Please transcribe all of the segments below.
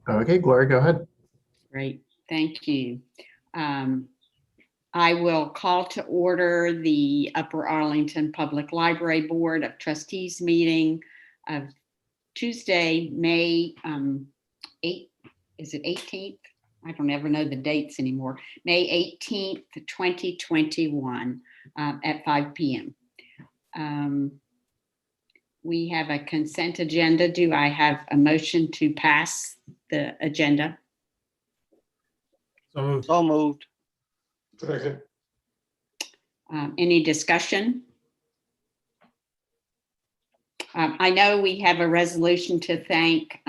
Okay, Gloria, go ahead. Great, thank you. I will call to order the Upper Arlington Public Library Board of Trustees meeting of Tuesday, May 8th. Is it 18th? I don't ever know the dates anymore. May 18th, 2021 at 5 p.m. We have a consent agenda. Do I have a motion to pass the agenda? So moved. Second. Any discussion? I know we have a resolution to thank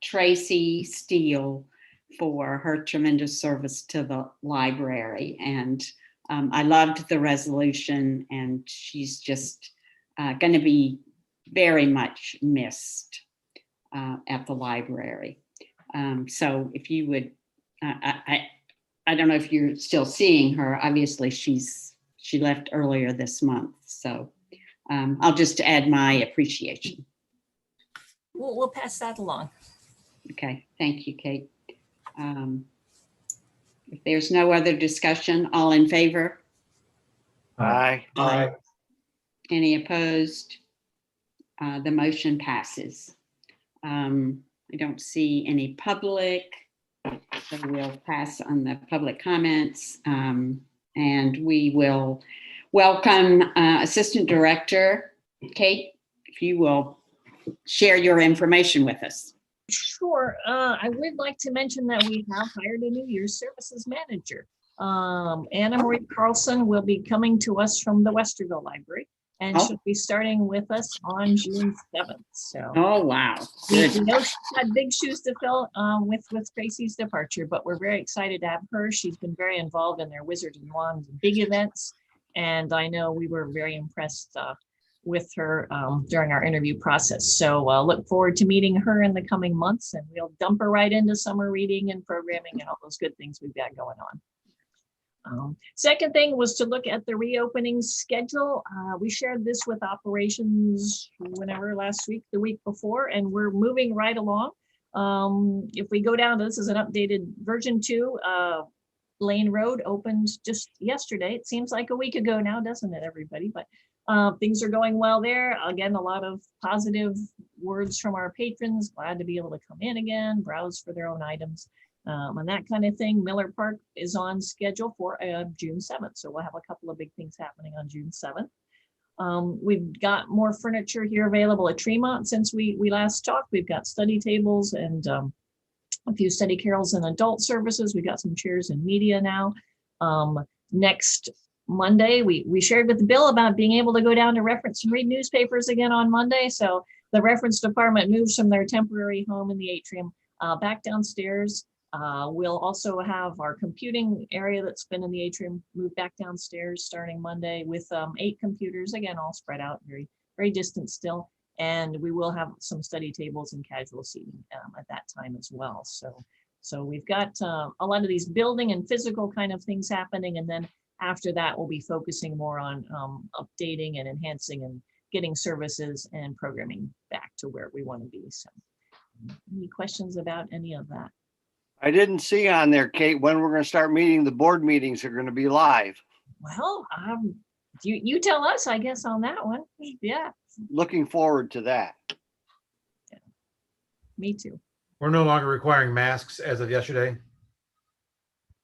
Tracy Steele for her tremendous service to the library. And I loved the resolution, and she's just going to be very much missed at the library. So if you would, I don't know if you're still seeing her. Obviously, she left earlier this month. So I'll just add my appreciation. We'll pass that along. Okay, thank you, Kate. If there's no other discussion, all in favor? Aye. Aye. Any opposed? The motion passes. I don't see any public, so we'll pass on the public comments, and we will welcome Assistant Director Kate, if you will share your information with us. Sure. I would like to mention that we have hired a new year's services manager. Anna Marie Carlson will be coming to us from the Westerville Library, and she'll be starting with us on June 7th. So, oh wow, we know she's had big shoes to fill with Tracy's departure, but we're very excited to have her. She's been very involved in their Wizards and Wands big events, and I know we were very impressed with her during our interview process. So look forward to meeting her in the coming months, and we'll dump her right into summer reading and programming and all those good things we've got going on. Second thing was to look at the reopening schedule. We shared this with operations whenever last week, the week before, and we're moving right along. If we go down, this is an updated version 2. Lane Road opened just yesterday. It seems like a week ago now, doesn't it, everybody? But things are going well there. Again, a lot of positive words from our patrons. Glad to be able to come in again, browse for their own items. And that kind of thing. Miller Park is on schedule for June 7th. So we'll have a couple of big things happening on June 7th. We've got more furniture here available at Tremont since we last talked. We've got study tables and a few study carols and adult services. We got some chairs and media now. Next Monday, we shared with Bill about being able to go down to Reference and read newspapers again on Monday. So the Reference Department moves from their temporary home in the atrium back downstairs. We'll also have our computing area that's been in the atrium move back downstairs starting Monday with 8 computers, again, all spread out, very, very distant still. And we will have some study tables and casual seating at that time as well. So we've got a lot of these building and physical kind of things happening. And then after that, we'll be focusing more on updating and enhancing and getting services and programming back to where we want to be. So any questions about any of that? I didn't see on there, Kate, when we're going to start meeting. The board meetings are going to be live. Well, you tell us, I guess, on that one. Yeah. Looking forward to that. Yeah. Me too. We're no longer requiring masks as of yesterday.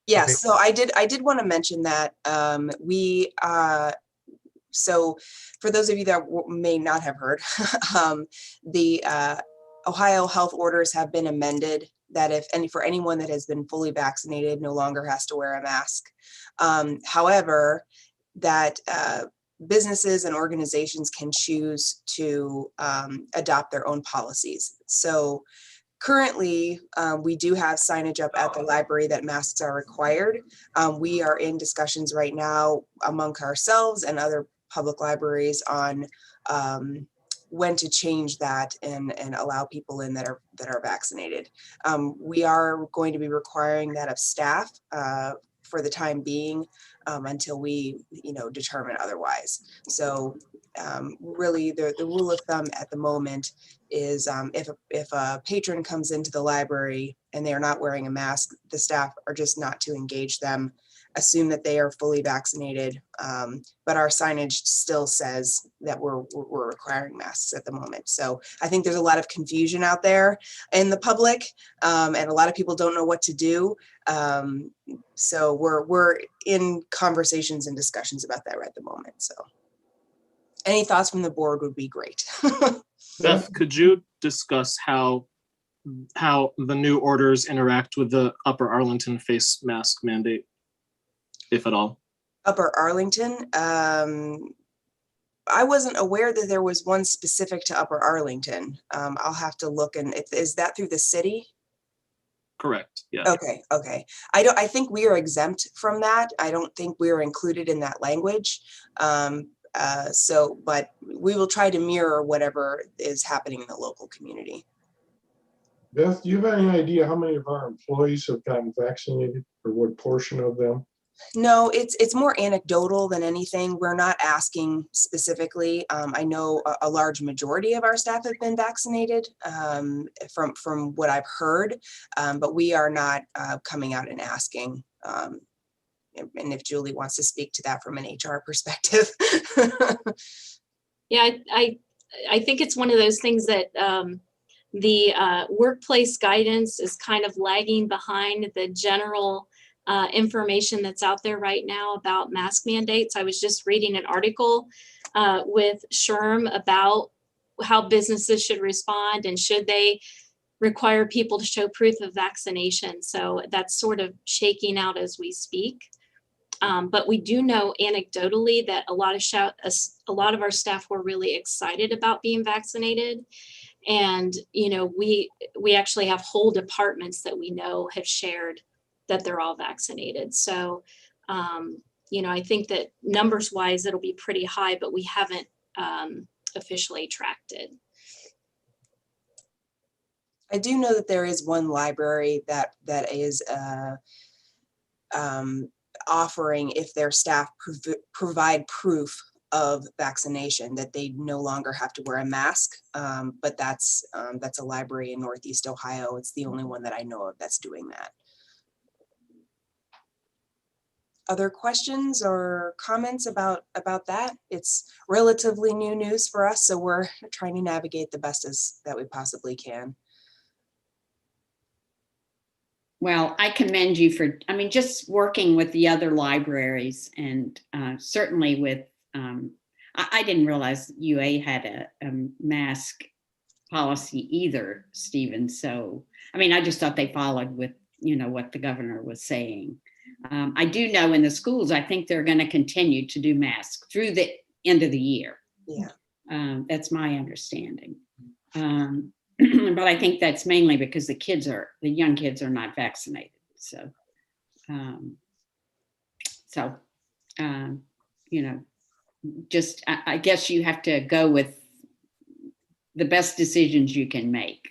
Yes, Okay. so I did want to mention that so for those of you that may not have heard, the Ohio health orders have been amended that for anyone that has been fully vaccinated no longer has to wear a mask. However, that businesses and organizations can choose to adopt their own policies. So currently, we do have signage up at the library that masks are required. We are in discussions right now among ourselves and other public libraries on when to change that and allow people in that are vaccinated. We are going to be requiring that of staff for the time being, until we, determine otherwise. So really, the rule of thumb at the moment is if a patron comes into the library and they are not wearing a mask, the staff are just not to engage them. Assume that they are fully vaccinated, but our signage still says that we're requiring masks at the moment. So I think there's a lot of confusion out there in the public, and a lot of people don't know what to do. So we're in conversations and discussions about that right at the moment. So any thoughts from the board would be great. Beth, could you discuss how the new orders interact with the Upper Arlington face mask mandate, if at all? Upper Arlington, I wasn't aware that there was one specific to Upper Arlington. I'll have to look, and is that through the city? Correct, yeah. Okay. I think we are exempt from that. I don't think we are included in that language. But we will try to mirror whatever is happening in the local community. Beth, do you have any idea how many of our employees have gotten vaccinated, or what portion of them? No, it's more anecdotal than anything. We're not asking specifically. I know a large majority of our staff have been vaccinated, from what I've heard, but we are not coming out and asking. And if Julie wants to speak to that from an HR perspective. Yeah, I think it's one of those things that the workplace guidance is kind of lagging behind the general information that's out there right now about mask mandates. I was just reading an article with SHRM about how businesses should respond and should they require people to show proof of vaccination. So that's sort of shaking out as we speak. But we do know anecdotally that a lot of our staff were really excited about being vaccinated. And, we actually have whole departments that we know have shared that they're all vaccinated. So, I think that numbers wise, it'll be pretty high, but we haven't officially tracked it. I do know that there is one library that is offering, if their staff provide proof of vaccination, that they no longer have to wear a mask. But that's a library in Northeast Ohio. It's the only one that I know of that's doing that. Other questions or comments about that? It's relatively new news for us, so we're trying to navigate the best as that we possibly can. Well, I commend you for, just working with the other libraries, and certainly with, I didn't realize UA had a mask policy either, Stephen. So, I just thought they followed with, what the governor was saying. I do know in the schools, I think they're going to continue to do masks through the end of the year. Yeah. That's my understanding. But I think that's mainly because the young kids are not vaccinated. So, just, I guess you have to go with the best decisions you can make.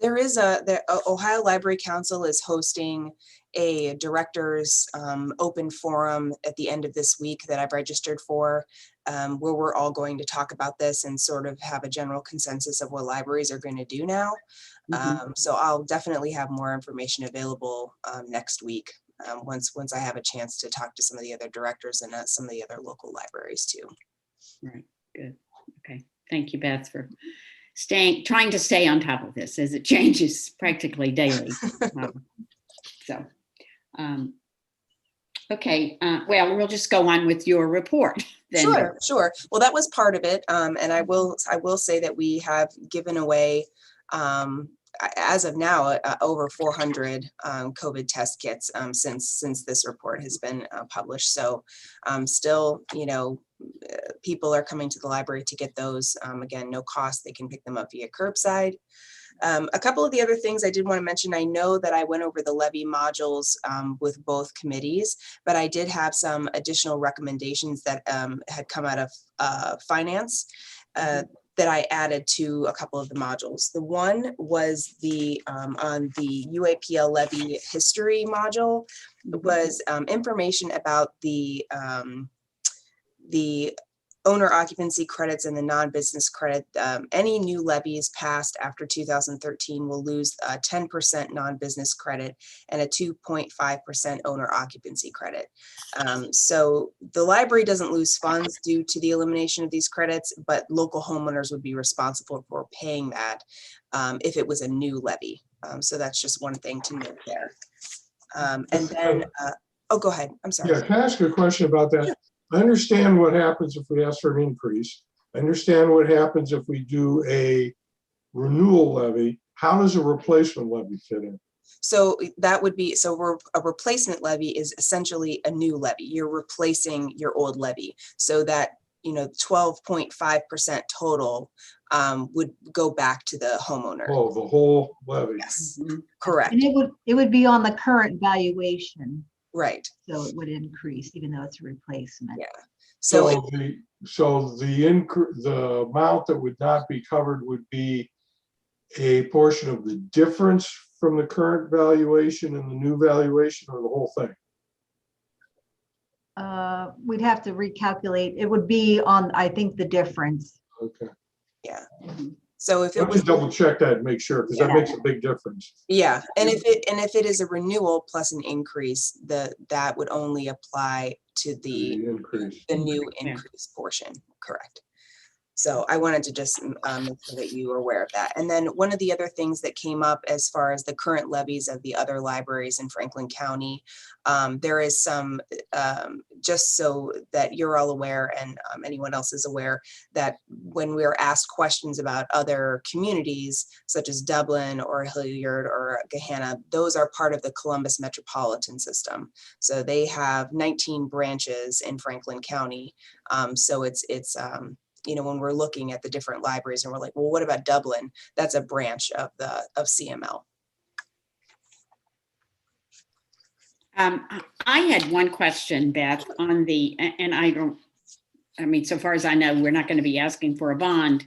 There is the Ohio Library Council is hosting a directors open forum at the end of this week that I've registered for, where we're all going to talk about this and sort of have a general consensus of what libraries are going to do now. So I'll definitely have more information available next week once I have a chance to talk to some of the other directors and some of the other local libraries too. Right, good. Okay, thank you, Beth, for trying to stay on top of this as it changes practically daily. Okay, well, we'll just go on with your report then. Sure. Well, that was part of it. And I will say that we have given away, as of now, over 400 COVID test kits since this report has been published. So still, people are coming to the library to get those. Again, no cost. They can pick them up via curbside. A couple of the other things I did want to mention, I know that I went over the levy modules with both committees, but I did have some additional recommendations that had come out of finance. that I added to a couple of the modules. The one was the on the UAPL levy history module was information about the owner occupancy credits and the non-business credit. Any new levies passed after 2013 will lose a 10% non-business credit and a 2.5% owner occupancy credit. So the library doesn't lose funds due to the elimination of these credits, but local homeowners would be responsible for paying that if it was a new levy. So that's just one thing to note there. And then, oh, go ahead. I'm sorry. Yeah, can I ask a question about that? I understand what happens if we ask for an increase. I understand what happens if we do a renewal levy. How does a replacement levy fit in? So that would be, a replacement levy is essentially a new levy. You're replacing your old levy. So that, 12.5% total would go back to the homeowner. Oh, the whole levy. Yes, correct. And it would be on the current valuation, Right. so it would increase even though it's a replacement. Yeah. So The amount that would not be covered would be a portion of the difference from the current valuation and the new valuation, or the whole thing? We'd have to recalculate. It would be on, I think, the difference. Okay. yeah. So if it Let's was just double check that and make sure, because that makes a big difference. yeah, and if it is a renewal plus an increase, that would only apply to the Increase. new increase portion, correct? So I wanted to just make sure that you were aware of that. And then one of the other things that came up as far as the current levies of the other libraries in Franklin County, there is some, just so that you're all aware and anyone else is aware, that when we're asked questions about other communities, such as Dublin or Hilliard or Gahanna, those are part of the Columbus metropolitan system. So they have 19 branches in Franklin County. So it's when we're looking at the different libraries and we're like, well, what about Dublin? That's a branch of CML. I had one question, Beth, on so far as I know, we're not going to be asking for a bond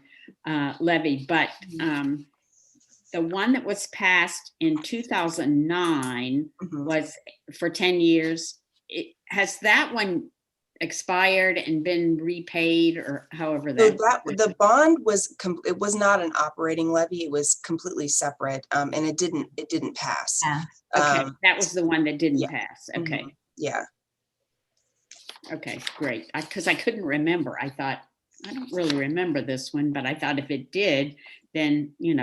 levy, but the one that was passed in 2009 was for 10 years. Has that one expired and been repaid, or however So the bond was it was not an operating levy. It was completely separate, and it didn't pass. Okay, that was the one that didn't pass. Okay. Yeah. Okay, great. Because I couldn't remember. I thought, I don't really remember this one, but I thought if it did, then we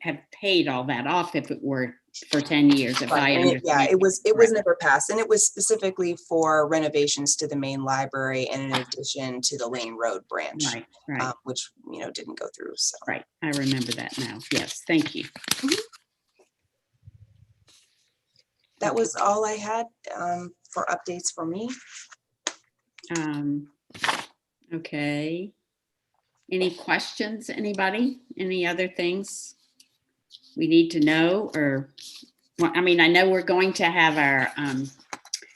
have paid all that off if it were for 10 years. If it was never passed, and it was specifically for renovations to the main library and in addition to the Lane Road branch, right. Which didn't go through. So right, I remember that now. Yes, thank you. That was all I had for updates for me. Okay. Any questions? Anybody? Any other things we need to know? I know we're going to have our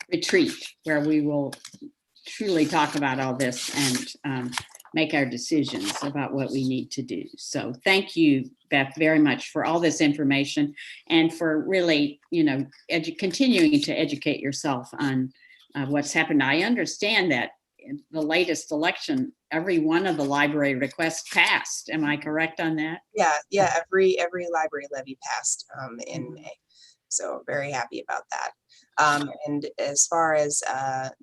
retreat where we will truly talk about all this and make our decisions about what we need to do. So thank you, Beth, very much for all this information and for really, continuing to educate yourself on what's happened. I understand that in the latest election, every one of the library requests passed. Am I correct on that? Yeah. Every library levy passed in May. So very happy about that. And as far as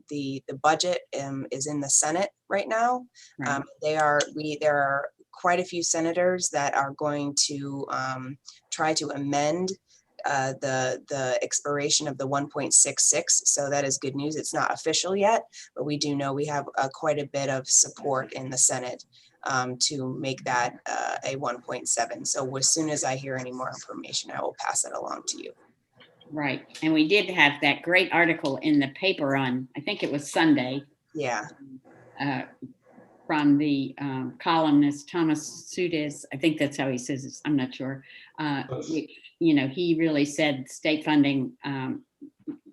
the budget is in the Senate right now, Right. There are quite a few senators that are going to try to amend the expiration of the 1.66. So that is good news. It's not official yet, but we do know we have quite a bit of support in the Senate to make that a 1.7. So as soon as I hear any more information, I will pass it along to you. Right. And we did have that great article in the paper on, I think it was Sunday. Yeah. From the columnist Thomas Sudes. I think that's how he says it. I'm not sure. He really said state funding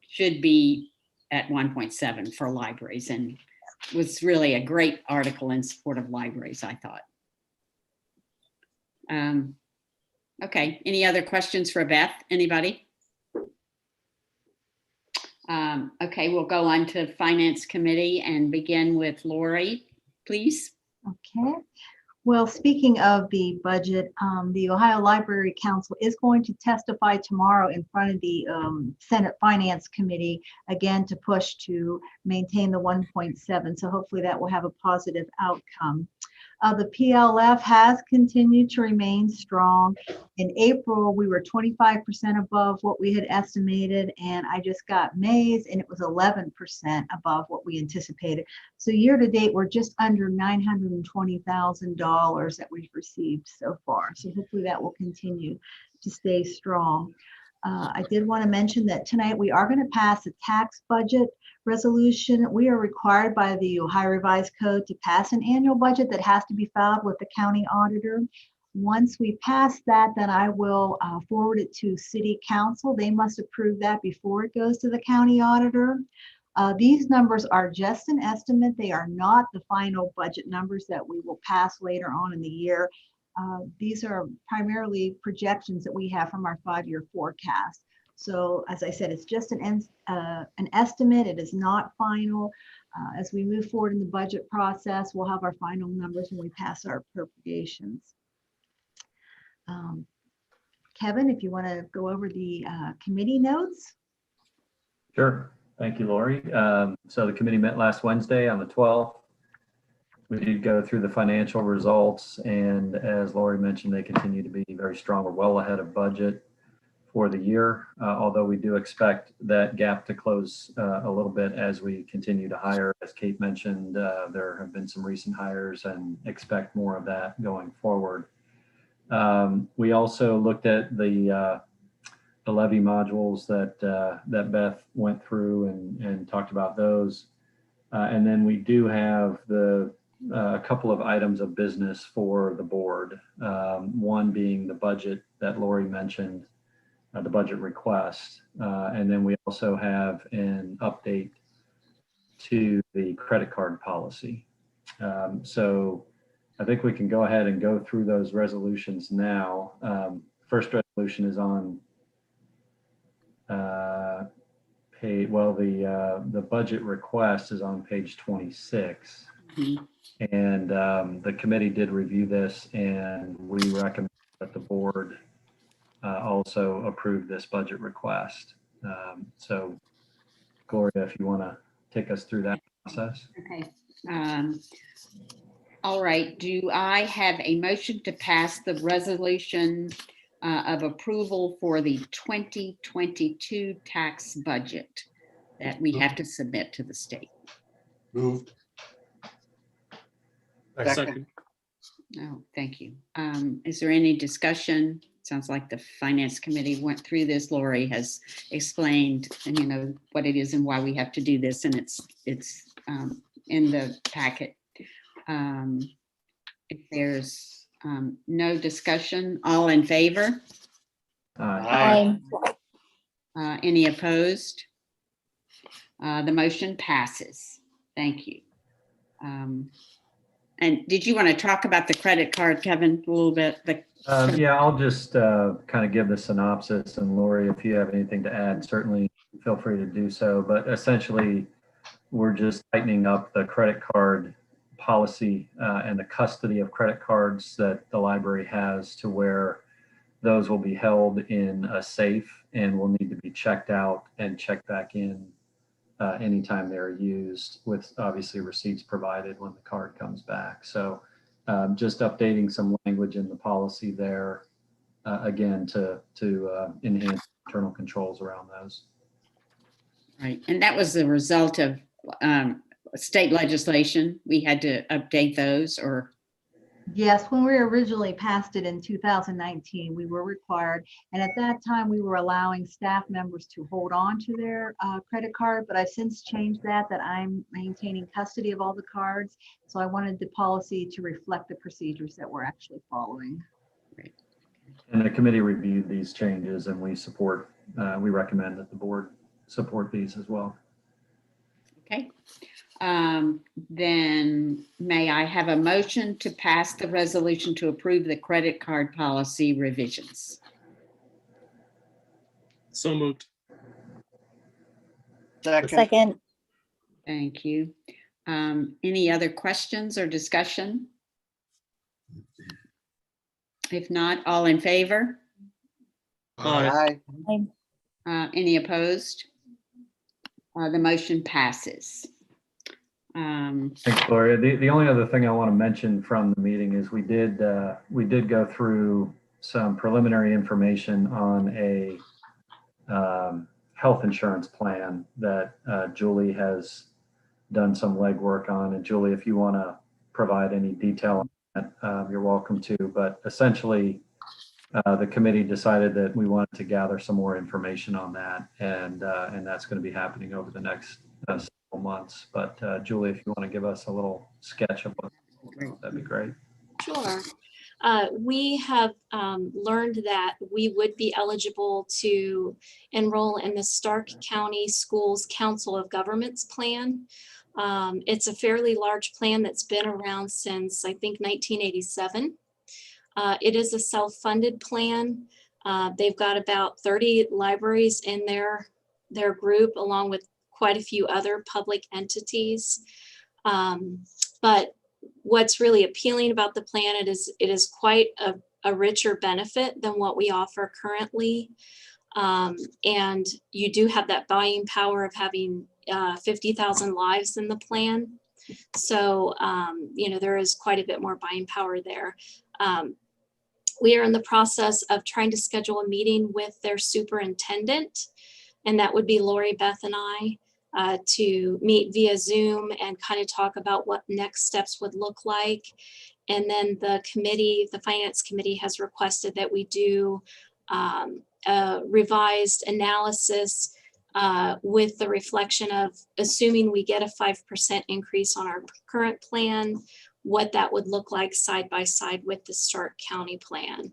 should be at 1.7 for libraries. And was really a great article in support of libraries, I thought. Okay, any other questions for Beth? Anybody? Okay, we'll go on to Finance Committee and begin with Lori, please. Okay. Well, speaking of the budget, the Ohio Library Council is going to testify tomorrow in front of the Senate Finance Committee, again, to push to maintain the 1.7. So hopefully that will have a positive outcome. The PLF has continued to remain strong. In April, we were 25% above what we had estimated, and I just got May's, and it was 11% above what we anticipated. So year to date, we're just under $920,000 that we've received so far. So hopefully that will continue to stay strong. I did want to mention that tonight we are going to pass a tax budget resolution. We are required by the Ohio Revised Code to pass an annual budget that has to be filed with the county auditor. Once we pass that, then I will forward it to City Council. They must approve that before it goes to the county auditor. These numbers are just an estimate. They are not the final budget numbers that we will pass later on in the year. These are primarily projections that we have from our 5-year forecast. So as I said, it's just an estimate. It is not final. As we move forward in the budget process, we'll have our final numbers when we pass our appropriations. Kevin, if you want to go over the committee notes. Sure. Thank you, Lori. So the committee met last Wednesday on the 12th. We did go through the financial results, and as Lori mentioned, they continue to be very strong. We're well ahead of budget for the year, although we do expect that gap to close a little bit as we continue to hire. As Kate mentioned, there have been some recent hires and expect more of that going forward. We also looked at the levy modules that Beth went through and talked about those. And then we do have a couple of items of business for the board. One being the budget that Lori mentioned, the budget request. And then we also have an update to the credit card policy. So I think we can go ahead and go through those resolutions now. First resolution is on the budget request is on page 26. Mm-hmm. And the committee did review this, and we recommend that the board also approve this budget request. So Gloria, if you want to take us through that process. Okay. All right. Do I have a motion to pass the resolution of approval for the 2022 tax budget that we have to submit to the state? Moved. Second. Oh, thank you. Is there any discussion? Sounds like the Finance Committee went through this. Lori has explained, and what it is and why we have to do this, and it's in the packet. If there's no discussion, all in favor? Aye. Any opposed? The motion passes. Thank you. And did you want to talk about the credit card, Kevin, a little bit? Yeah, I'll just kind of give the synopsis, and Lori, if you have anything to add, certainly feel free to do so. But essentially, we're just tightening up the credit card policy and the custody of credit cards that the library has, to where those will be held in a safe and will need to be checked out and checked back in anytime they're used, with obviously receipts provided when the card comes back. So just updating some language in the policy there, again, to enhance internal controls around those. Right, and that was the result of state legislation. We had to update those, or? Yes, when we originally passed it in 2019, we were required. And at that time, we were allowing staff members to hold on to their credit card, but I've since changed that I'm maintaining custody of all the cards. So I wanted the policy to reflect the procedures that we're actually following. Right. And the committee reviewed these changes, and we recommend that the board support these as well. Okay. Then may I have a motion to pass the resolution to approve the credit card policy revisions? So moved. Second. Thank you. Any other questions or discussion? If not, all in favor? Aye. Any opposed? The motion passes. Thanks, Gloria. The only other thing I want to mention from the meeting is we did go through some preliminary information on a health insurance plan that Julie has done some legwork on. And Julie, if you want to provide any detail on that, you're welcome to. But essentially, the committee decided that we wanted to gather some more information on that, and that's going to be happening over the next several months. But Julie, if you want to give us a little sketch of what, that'd be great. Sure. We have learned that we would be eligible to enroll in the Stark County Schools Council of Governments plan. It's a fairly large plan that's been around since, I think, 1987. It is a self-funded plan. They've got about 30 libraries in their group, along with quite a few other public entities. But what's really appealing about the plan, it is quite a richer benefit than what we offer currently. And you do have that buying power of having 50,000 lives in the plan. So, there is quite a bit more buying power there. We are in the process of trying to schedule a meeting with their superintendent, and that would be Lori, Beth, and I, to meet via Zoom and kind of talk about what next steps would look like. And then the finance committee has requested that we do a revised analysis with the reflection of assuming we get a 5% increase on our current plan, what that would look like side by side with the Stark County plan.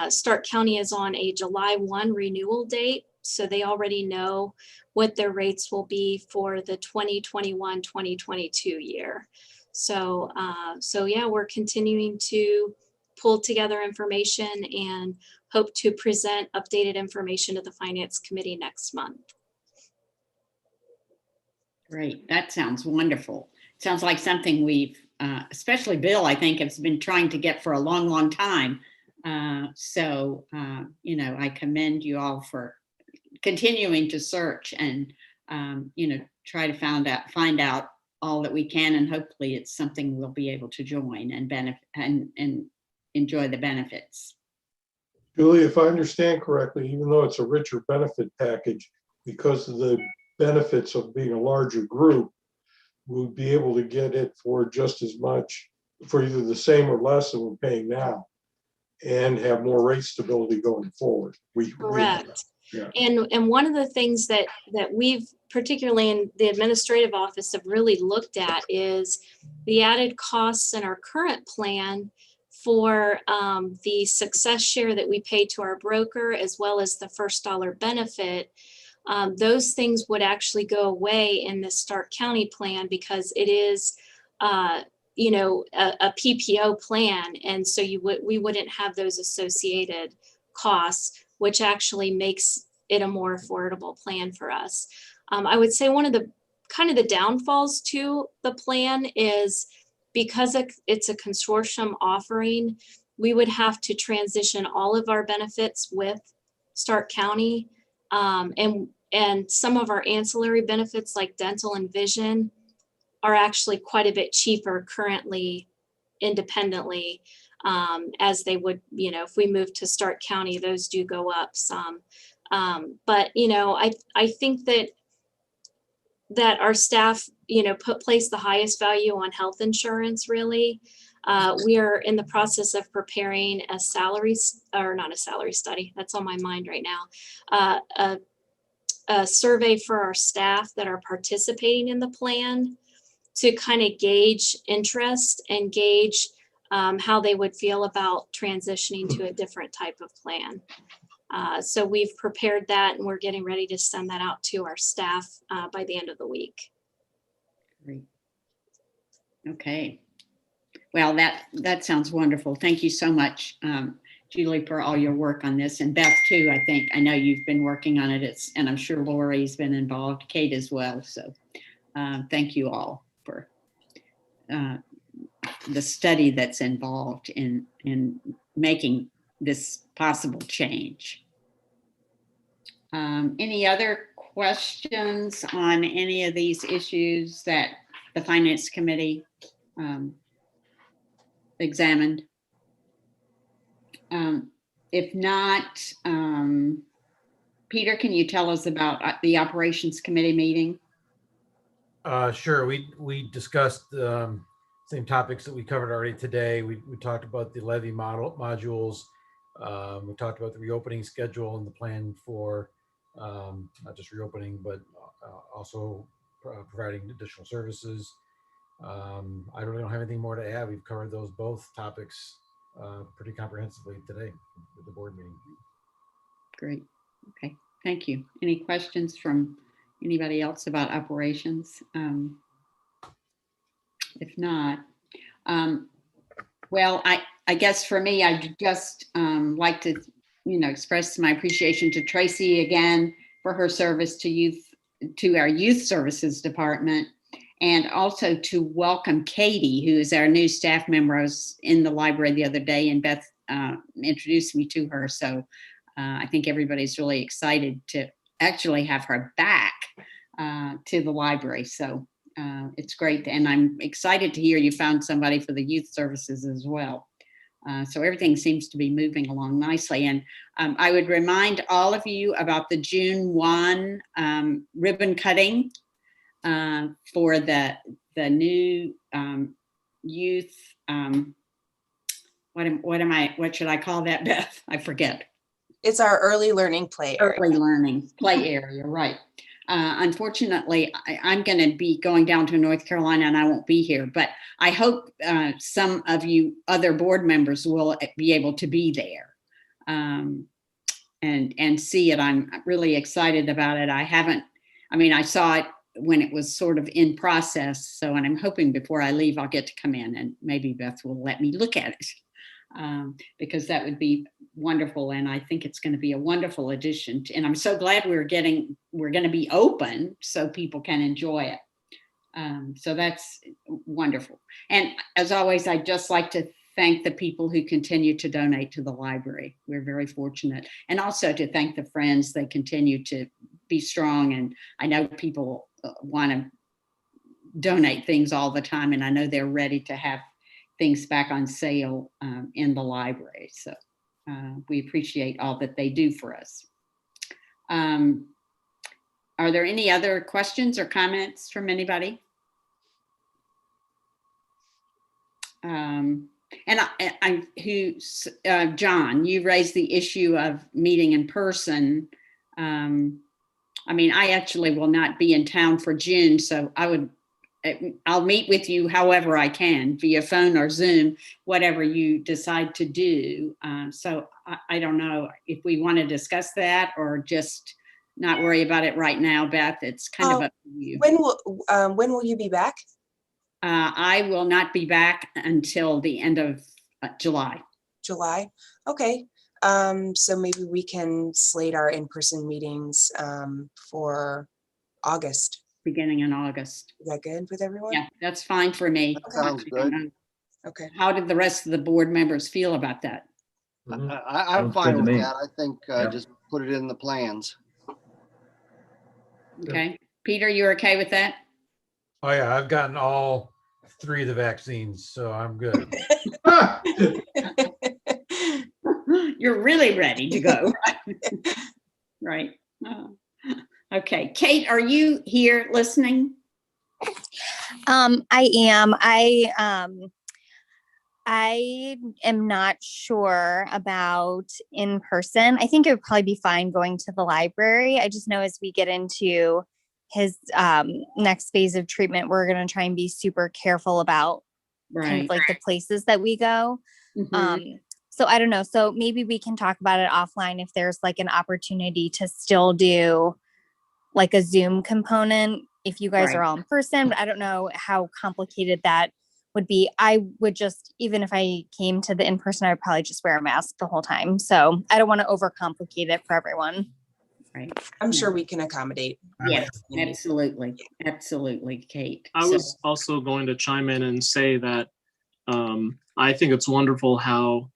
Stark County is on a July 1 renewal date, so they already know what their rates will be for the 2021-2022 year. So yeah, we're continuing to pull together information and hope to present updated information to the Finance Committee next month. Great, that sounds wonderful. Sounds like something we've, especially Bill, I think, has been trying to get for a long, long time. I commend you all for continuing to search and, try to find out all that we can, and hopefully it's something we'll be able to join and benefit and enjoy the benefits. Julie, if I understand correctly, even though it's a richer benefit package, because of the benefits of being a larger group, we'll be able to get it for just as much, for either the same or less than we're paying now, and have more rate stability going forward. Correct. Yeah. And one of the things that we've, particularly in the administrative office, have really looked at is the added costs in our current plan for the success share that we pay to our broker, as well as the first dollar benefit. Those things would actually go away in the Stark County plan because it is, a PPO plan. And so we wouldn't have those associated costs, which actually makes it a more affordable plan for us. I would say one of the downfalls to the plan is because it's a consortium offering, we would have to transition all of our benefits with Stark County. And some of our ancillary benefits like dental and vision are actually quite a bit cheaper currently independently, as they would, if we move to Stark County, those do go up some. But I think that our staff, place the highest value on health insurance, really. We are in the process of preparing not a salary study, that's on my mind right now, a survey for our staff that are participating in the plan to kind of gauge interest and gauge how they would feel about transitioning to a different type of plan. So we've prepared that and we're getting ready to send that out to our staff by the end of the week. Great. Okay. Well, that sounds wonderful. Thank you so much, Julie, for all your work on this, and Beth too. I know you've been working on it. And I'm sure Lori's been involved, Kate as well. So thank you all for the study that's involved in making this possible change. Any other questions on any of these issues that the Finance Committee examined? If not, Peter, can you tell us about the Operations Committee meeting? Sure. We discussed same topics that we covered already today. We talked about the levy modules. We talked about the reopening schedule and the plan for not just reopening, but also providing additional services. I really don't have anything more to add. We've covered those both topics pretty comprehensively today with the board meeting. Great. Okay. Thank you. Any questions from anybody else about operations? If not, well, I guess for me, I'd just like to, express my appreciation to Tracy again for her service to our youth services department, and also to welcome Katie, who is our new staff member. I was in the library the other day and Beth introduced me to her. So I think everybody's really excited to actually have her back to the library. So it's great. And I'm excited to hear you found somebody for the youth services as well. So everything seems to be moving along nicely. And I would remind all of you about the June 1 ribbon cutting for the new youth. What should I call that, Beth? I forget. It's our early learning play area. Early learning play area, right. Unfortunately, I'm going to be going down to North Carolina and I won't be here, but I hope some of you other board members will be able to be there and see it. I'm really excited about it. I saw it when it was sort of in process. So, and I'm hoping before I leave, I'll get to come in and maybe Beth will let me look at it. Because that would be wonderful. And I think it's going to be a wonderful addition. And I'm so glad we're going to be open so people can enjoy it. So that's wonderful. And as always, I'd just like to thank the people who continue to donate to the library. We're very fortunate. And also to thank the friends. They continue to be strong. And I know people want to donate things all the time. And I know they're ready to have things back on sale in the library. So we appreciate all that they do for us. Are there any other questions or comments from anybody? John, you raised the issue of meeting in person. I actually will not be in town for June, so I'll meet with you however I can, via phone or Zoom, whatever you decide to do. So I don't know if we want to discuss that or just not worry about it right now, Beth. It's kind of up to you. When will you be back? I will not be back until the end of July. July. Okay. So maybe we can slate our in-person meetings for August. Beginning in August. Is that good with everyone? Yeah, that's fine for me. That sounds good. Okay. How did the rest of the board members feel about that? I'm Sounds fine good to with me. that. I think Yeah. just put it in the plans. Okay. Peter, you're okay with that? Oh yeah, I've gotten all 3 of the vaccines, so I'm good. You're really ready to go. Right. Okay. Kate, are you here listening? I am. I am not sure about in person. I think it would probably be fine going to the library. I just know as we get into his next phase of treatment, we're going to try and be super careful about kind of like the places that we go. Mhm. So I don't know. So maybe we can talk about it offline if there's like an opportunity to still do like a Zoom component if you guys are Right. all in person. But I don't know how complicated that would be. I would just, even if I came to the in-person, I would probably just wear a mask the whole time. So I don't want to overcomplicate it for everyone. Right. I'm Yeah. sure we can accommodate. Yes, absolutely. Absolutely, Kate. I was also going to chime in and say that I think it's wonderful how,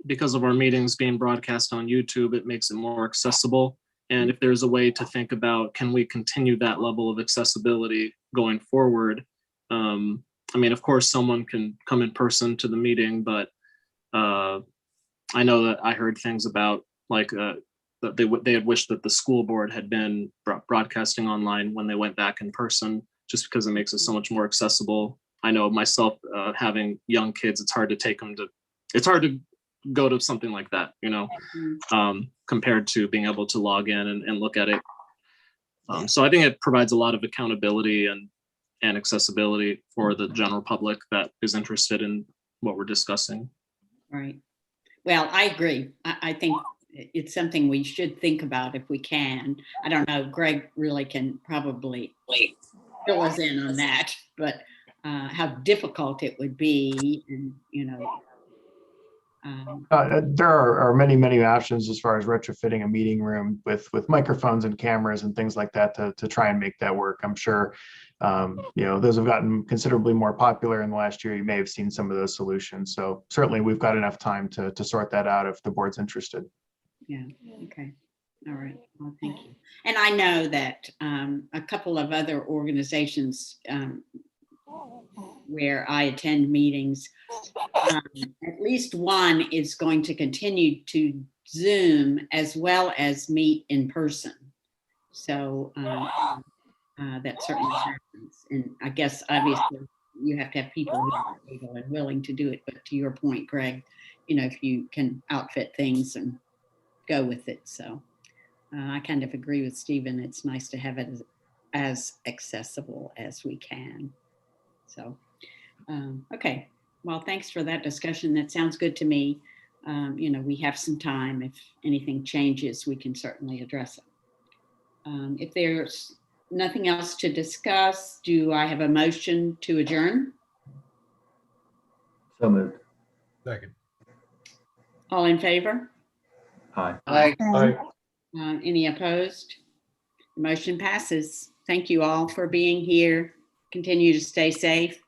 because of our meetings being broadcast on YouTube, it makes it more accessible. And if there's a way to think about, can we continue that level of accessibility going forward? I mean, of course, someone can come in person to the meeting, but I know that I heard things about like that they had wished that the school board had been broadcasting online when they went back in person, just because it makes it so much more accessible. I know myself, having young kids, it's hard to go to something like that, you know, compared to being able to log in and look at it. So I think it provides a lot of accountability and accessibility for the general public that is interested in what we're discussing. Right. Well, I agree. I think it's something we should think about if we can. I don't know, Greg really can probably fill us in on that, but how difficult it would be, and, you know. There are many, many options as far as retrofitting a meeting room with microphones and cameras and things like that to try and make that work. I'm sure, those have gotten considerably more popular in the last year. You may have seen some of those solutions. So certainly we've got enough time to sort that out if the board's interested. Yeah, okay. All right, well, thank you. And I know that a couple of other organizations where I attend meetings, at least one is going to continue to Zoom as well as meet in person. So that certainly happens. And I guess obviously you have to have people who are able and willing to do it. But to your point, Greg, you know, if you can outfit things and go with it. So I kind of agree with Stephen. It's nice to have it as accessible as we can. So, okay. Well, thanks for that discussion. That sounds good to me. We have some time. If anything changes, we can certainly address it. If there's nothing else to discuss, do I have a motion to adjourn? So moved. Second. All in favor? Aye. Aye. Any opposed? The motion passes. Thank you all for being here. Continue to stay safe.